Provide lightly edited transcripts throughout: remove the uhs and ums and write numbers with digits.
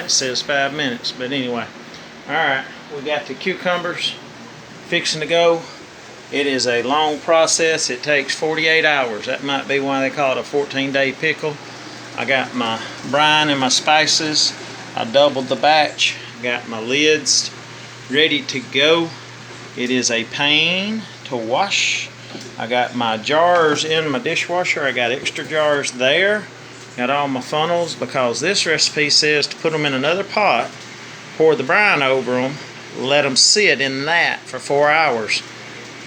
It says 5 minutes, but anyway. Alright, we got the cucumbers fixing to go. It is a long process. It takes 48 hours. That might be why they call it a 14-day pickle. I got my brine and my spices. I doubled the batch. Got my lids ready to go. It is a pain to wash. I got my jars in my dishwasher. I got extra jars there. Got all my funnels because this recipe says to put them in another pot, pour the brine over them, let them sit in that for 4 hours.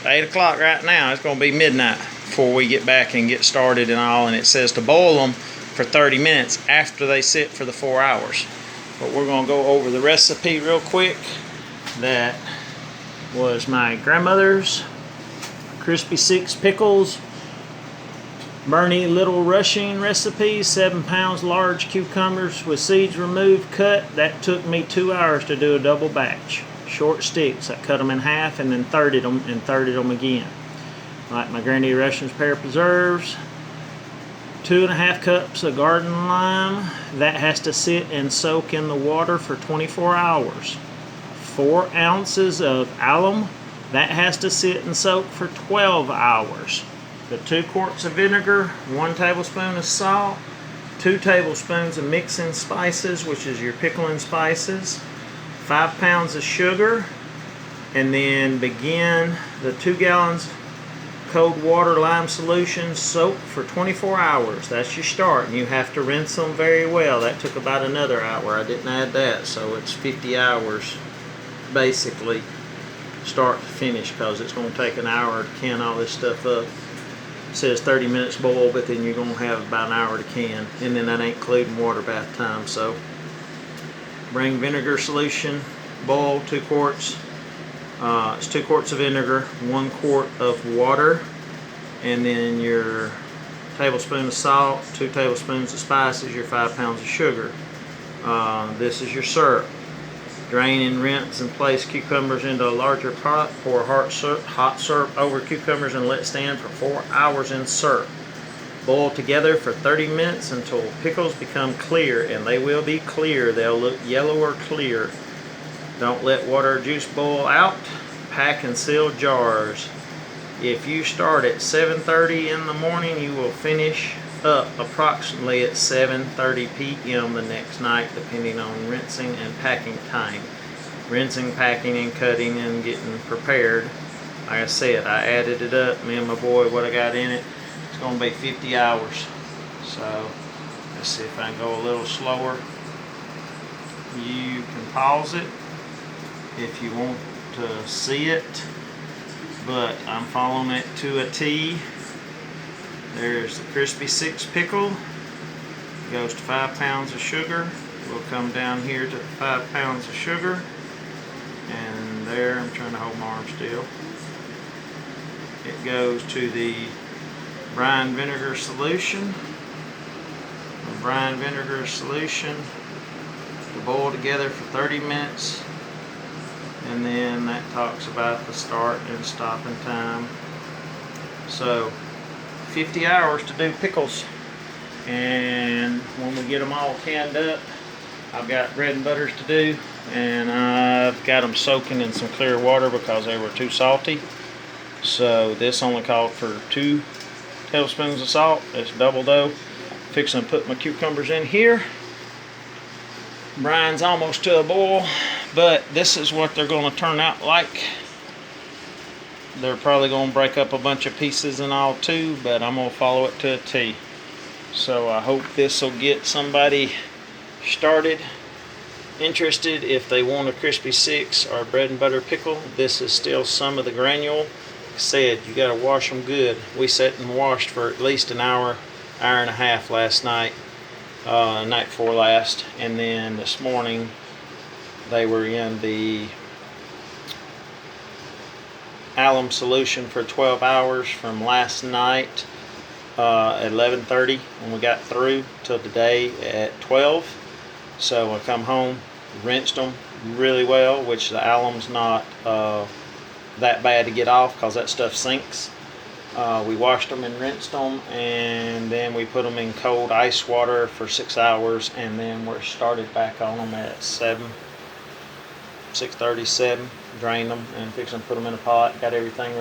8 o'clock right now. It's going to be midnight before we get back and get started and all. And it says to boil them for 30 minutes after they sit for the 4 hours. But we're going to go over the recipe real quick. That was my grandmother's Crispy 6 pickles. Bernie Little Rushing recipe. 7 pounds large cucumbers with seeds removed, cut. That took me 2 hours to do a double batch. Short sticks. I cut them in half and then thirded them again. Like my Granny Russian's pear preserves. 2.5 cups of garden lime. That has to sit and soak in the water for 24 hours. 4 ounces of alum. That has to sit and soak for 12 hours. The 2 quarts of vinegar, 1 tablespoon of salt, 2 tablespoons of mixing spices, which is your pickling spices, 5 pounds of sugar, and then begin the 2 gallons cold water lime solution soaked for 24 hours. That's your start, and you have to rinse them very well. That took about another hour. I didn't add that, so it's 50 hours basically start to finish, because it's going to take an hour to can all this stuff up. It says 30 minutes boil, but then you're going to have about an hour to can, and then that ain't including water bath time. So bring vinegar solution, boil 2 quarts. It's 2 quarts of vinegar, 1 quart of water, and then your tablespoon of salt, 2 tablespoons of spices, your 5 pounds of sugar. This is your syrup. Drain and rinse and place cucumbers into a larger pot. Pour hot syrup over cucumbers and let stand for 4 hours in syrup. Boil together for 30 minutes until pickles become clear, and they will be clear. They'll look yellow or clear. Don't let water or juice boil out. Pack and seal jars. If you start at 7:30 in the morning, you will finish up approximately at 7:30 p.m. the next night, depending on rinsing and packing time. Rinsing, packing, and cutting and getting prepared. Like I said, I added it up, me and my boy, what I got in it. It's going to be 50 hours. So let's see if I can go a little slower. You can pause it if you want to see it, but I'm following it to a T. There's the Crispy 6 pickle. It goes to 5 pounds of sugar. We'll come down here to 5 pounds of sugar. And there, I'm trying to hold my arm still. It goes to the brine vinegar solution. The brine vinegar solution to boil together for 30 minutes. And then that talks about the start and stopping time. So 50 hours to do pickles, and when we get them all canned up, I've got bread and butters to do, and I've got them soaking in some clear water because they were too salty. So this only called for 2 tablespoons of salt. It's double dough. Fixing to put my cucumbers in here. Brine's almost to a boil, but this is what they're going to turn out like. They're probably going to break up a bunch of pieces and all too, but I'm going to follow it to a T. So I hope this will get somebody started, interested, if they want a Crispy 6 or bread and butter pickle. This is still some of the granule. Like I said, you got to wash them good. We sat and washed for at least an hour, hour and a half last night, night before last, and then this morning they were in the alum solution for 12 hours from last night at 11:30 when we got through till today at 12. So I come home, rinsed them really well, which the alum's not that bad to get off because that stuff sinks. We washed them and rinsed them, and then we put them in cold ice water for 6 hours, and then we're started back on them at 6:37. Drained them and fixed them, put them in a pot, got everything ready.